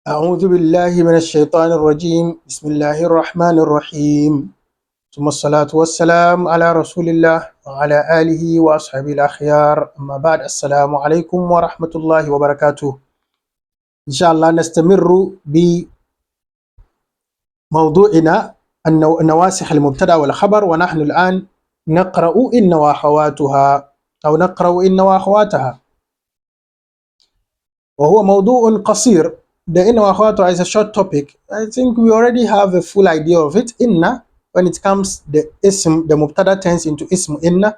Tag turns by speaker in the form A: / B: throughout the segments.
A: أعوذ بالله من الشيطان الرجيم. بسم الله الرحمن الرحيم. ثم الصلاة والسلام على رسول الله وعلى آله وأصحابه الأخيار. أما بعد، السلام عليكم ورحمة الله وبركاته. إن شاء الله نستمر بموضوعنا النواسخ المبتدأ والخبر، ونحن الآن نقرأ إن وأخواتها أو نقرأ إن وأخواتها، وهو موضوع قصير. The inna wa akhawatuha is a short topic. I think we already have a full idea of it. Inna, when it comes, the mubtada turns into ism inna,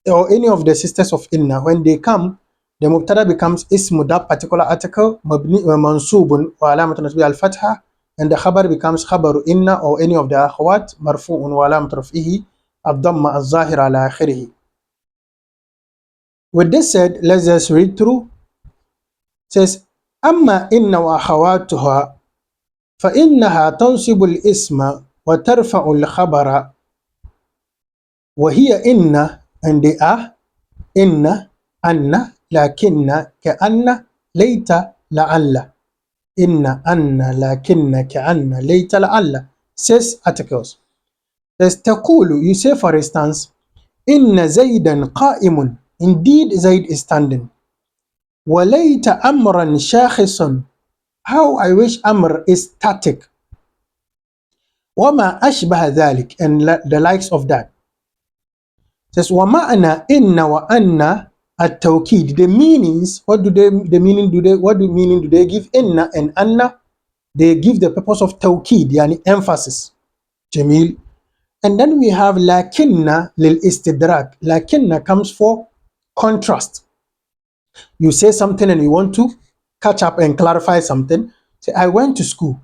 A: or any of the sisters of inna. When they come, the mubtada becomes ism that particular article, mabni wa mansubun wa alamatun nasbi al-fatha, and the khabar becomes khabaru inna or any of the akhawat, marfu'un wa alamat raf'ihi ad-damma az-zahira ala akhirih. With this said, let's just read through. It says, أما إن وأخواتها فإنها تنصب الاسم وترفع الخبر، وهي إن and they are إن أن لكن كأن ليت لعل. إن أن لكن كأن ليت لعل. Says articles. Says تقول, you say for instance, إن زيدا قائم, indeed Zaid is standing. وليت أمرا شاخصا, how I wish Amr is static. وما أشبه ذلك, and the likes of that. It says ومعنى إن وأن التوكيد, the meanings, what do meaning do they give? إن and أن, they give the purpose of توكيد, يعني emphasis. جميل. And then we have لكن للإستدراك. لكن comes for contrast. You say something and you want to catch up and clarify something. Say, I went to school.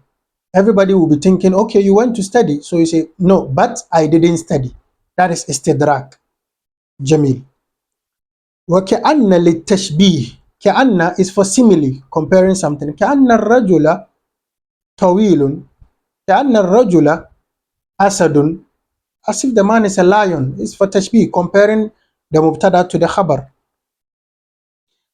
A: Everybody will be thinking, okay, you went to study. So you say, no, but I didn't study. That is istidrak. Jamil. وَكَأَنَّ لِلتَّشْبِيهِ. كَأَنَّ is for simile, comparing something. كَأَنَّ الرَّجُلَ طَوِيلٌ. كَأَنَّ الرَّجُلَ أَسَدٌ. As if the man is a lion. It's for tashbih, comparing the mubtada to the khabar.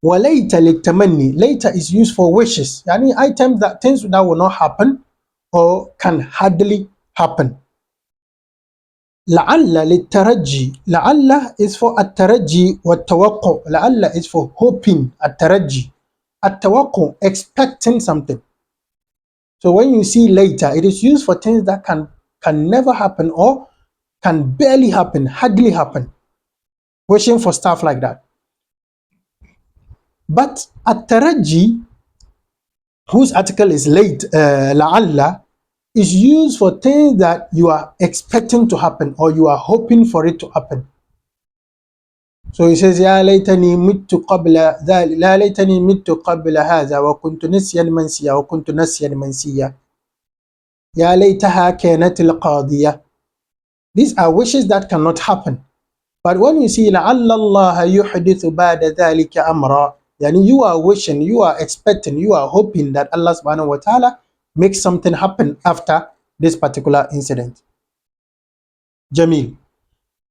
A: وَلَيْتَ لِلتَّمَنِّي. Later is used for wishes. Yani items that things that will not happen or can hardly happen. لعل للترجي. لعل is for الترجي والتوقع. لعل is for hoping. الترجي. التوقع, expecting something. So when you see later, it is used for things that can never happen or can barely happen, hardly happen. Wishing for stuff like that. But الترجي, whose article is late, لعل, is used for things that you are expecting to happen or you are hoping for it to happen. So he says, يا ليتني مت قبل ذلك، لا ليتني مت قبل هذا وكنت نسيا منسيا وكنت نسيا منسيا. يا ليتها كانت القاضية. These are wishes that cannot happen. But when you see لعل الله يحدث بعد ذلك أمرا, yani you are wishing, you are expecting, you are hoping that Allah subhanahu wa ta'ala makes something happen after this particular incident. Jamil.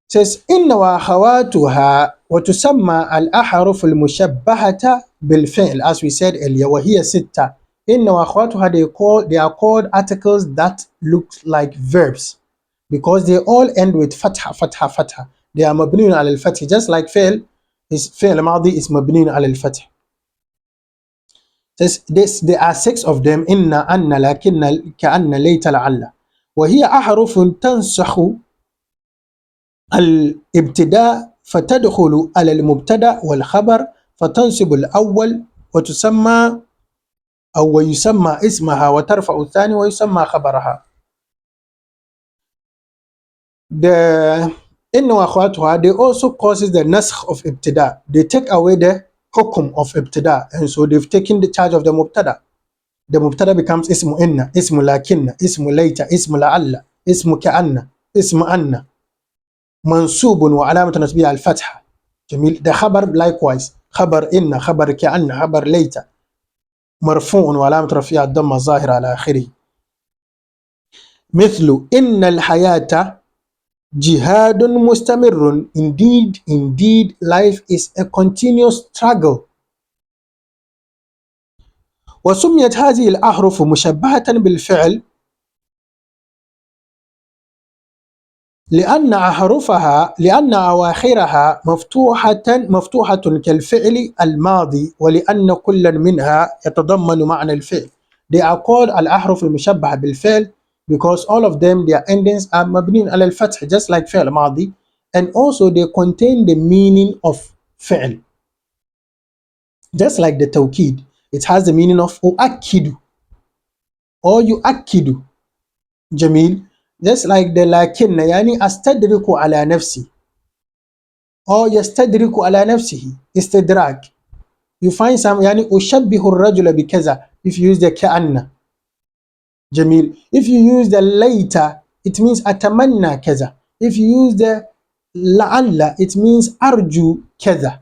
A: Says إن وأخواتها وتسمى الأحرف المشبهة بالفعل, as we said earlier, وهي ستة. إن وأخواتها, they are called articles that look like verbs because they all end with فتحة فتحة فتحة. They are مبنيون على الفتح, just like فعل ماضي is مبنيون على الفتح. Says there are 6 of them. إن أن لكن كأن ليت لعل. وهي أحرف تنسخ الابتداء فتدخل على المبتدا والخبر فتنصب الأول وتسمى أو ويسمى اسمها وترفع الثاني ويسمى خبرها. The إن وأخواتها, they also causes the naskh of ibtida. They take away the hukum of ibtida, and so they've taken the charge of the mubtada. The mubtada becomes ismu inna, ismu lakinna, ismu layta, ismu la'alla, ismu ka'anna, ismu anna. منصوب وعلامة نصبه الفتحة. جميل. The خبر likewise, خبر إن، خبر كأن، خبر ليت، مرفوع وعلامة رفعه الضمة الظاهرة على آخره. مثل إن الحياة جهاد مستمر. Indeed life is a continuous struggle. وسميت هذه الأحرف مشبهة بالفعل لأن أواخرها مفتوحة كالفعل الماضي ولأن كل منها يتضمن معنى الفعل. They are called الأحرف المشبهة بالفعل because all of them their endings are مبنين على الفتح just like فعل ماضي, and also they contain the meaning of فعل just like the توكيد. It has the meaning of أؤكد or يؤكد. جميل. just like the لكن يعني أستدرك على نفسي or يستدرك على نفسه استدراك. You find some يعني أشبه الرجل بكذا if you use the كأن. جميل. If you use the later it means أتمنى كذا. If you use the لعل it means أرجو كذا.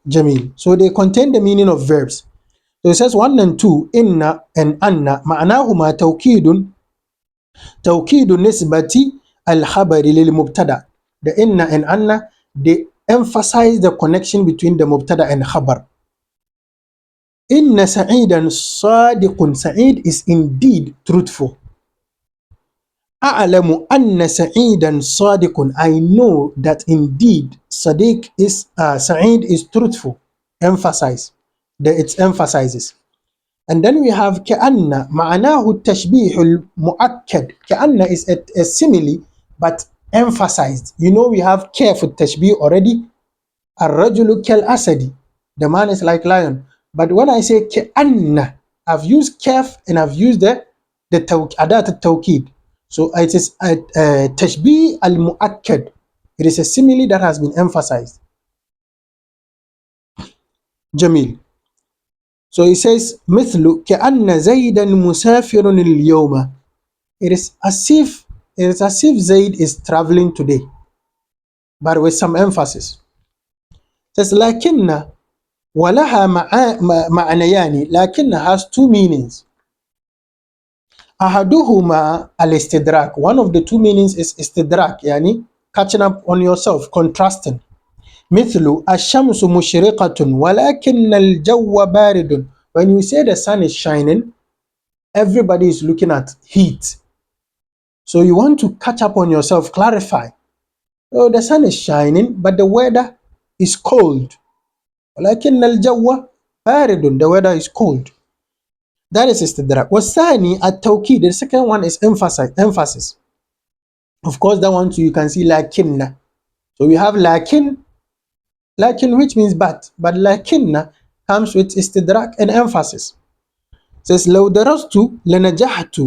A: جميل. So they contain the meaning of verbs. So it says 1 and 2 إن and أن معناهما توكيد نسبة الخبر للمبتدأ. The إن and أن they emphasize the connection between the mubtada and khabar. إن سعيدا صادق. Sa'id is indeed truthful. أعلم أن سعيدا صادق. I know that indeed Sadiq is Sa'id is truthful. Emphasize. It emphasizes. And then we have كأن معناه التشبيه المؤكد. كأن is a simile but emphasized. You know we have كاف التشبيه already. الرجل كالأسد. The man is like lion. But when I say كأن, I've used كاف and I've used the أداة التوكيد. So it is a تشبيه المؤكد. It is a simile that has been emphasized. جميل. So it says مثل كأن زيدا مسافر اليوم. It is as if Zaid is traveling today, but with some emphasis. It says لكن ولها معنيان. لكن has two meanings. أحدهما الاستدراك. One of the two meanings is استدراك يعني catching up on yourself, contrasting. مثل الشمس مشرقة ولكن الجو بارد. When you say the sun is shining, everybody is looking at heat. So you want to catch up on yourself, clarify. Oh, the sun is shining, but the weather is cold. ولكن الجو بارد. The weather is cold. That is استدراك. والثاني التوكيد. The second one is emphasis. Of course, that one too you can see لكن. So we have لكن which means but لكن comes with استدراك and emphasis. It says لو درست لنجحت.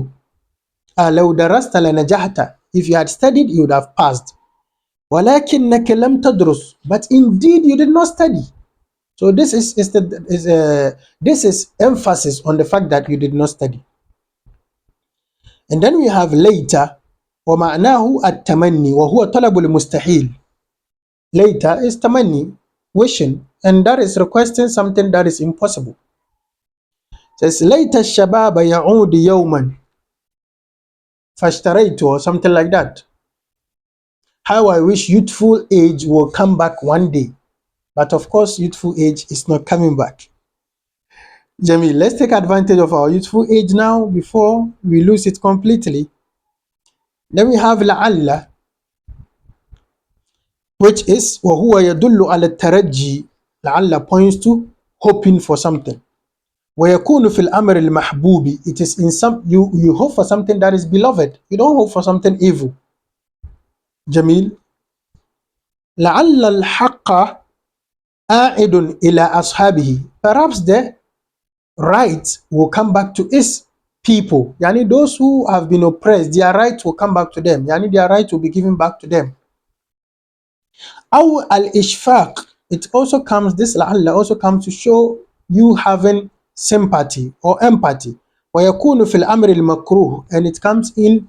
A: لو درست لنجحت. If you had studied, you would have passed. ولكنك لم تدرس. But indeed you did not study. So this is emphasis on the fact that you did not study. And then we have later ومعناه التمني وهو طلب المستحيل. Later is تمني, wishing, and that is requesting something that is impossible. It says ليت الشباب يعود يوما فاشتريت, or something like that. How I wish youthful age will come back one day. But of course, youthful age is not coming back. Jamil, let's take advantage of our youthful age now before we lose it completely. Then we have لعل, which is وهو يدل على الترجي. لعل points to hoping for something. ويكون في الأمر المحبوب. It is in some you hope for something that is beloved. You don't hope for something evil. جميل. لعل الحق عائد إلى أصحابه. Perhaps the right will come back to its people. Yani those who have been oppressed, their right will come back to them. Yani their right will be given back to them. أو الإشفاق. It also comes, this لعل also comes to show you having sympathy or empathy. ويكون في الأمر المكروه. And it comes in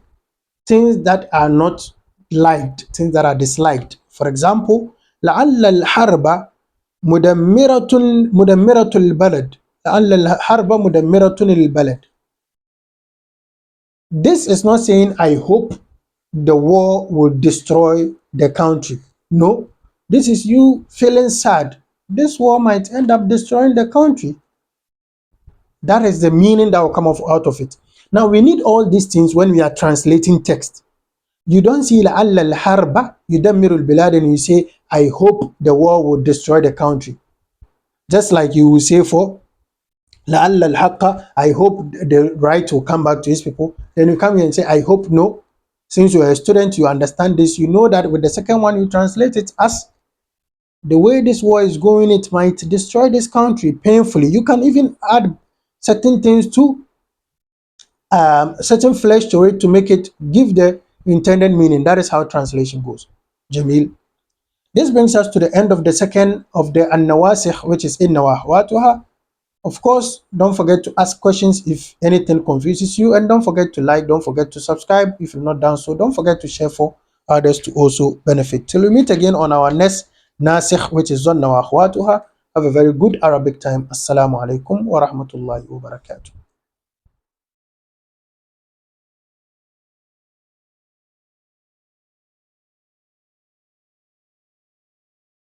A: things that are not liked, things that are disliked. For example, لعل الحرب مدمرة البلد. لعل الحرب مدمرة البلد. This is not saying I hope the war will destroy the country. No, this is you feeling sad. This war might end up destroying the country. That is the meaning that will come out of it. Now we need all these things when we are translating text. You don't see لعل الحرب يدمر البلاد and you say I hope the war will destroy the country. Just like you will say for لعل الحق, I hope the right will come back to his people. Then you come here and say I hope no. Since you're a student, you understand this, you know that with the second one you translate it as the way this war is going, it might destroy this country painfully. You can even add certain things to certain flesh to it to make it give the intended meaning. That is how translation goes. Jamil. This brings us to the end of the second of the النواسخ, which is السنية وأخواتها. Of course, don't forget to ask questions if anything confuses you, and don't forget to like, don't forget to subscribe if you've not done so. Don't forget to share for others to also benefit. Till we meet again on our next nasikh, which is السنية وأخواتها. Have a very good Arabic time. Assalamu alaikum wa rahmatullahi wa barakatuh.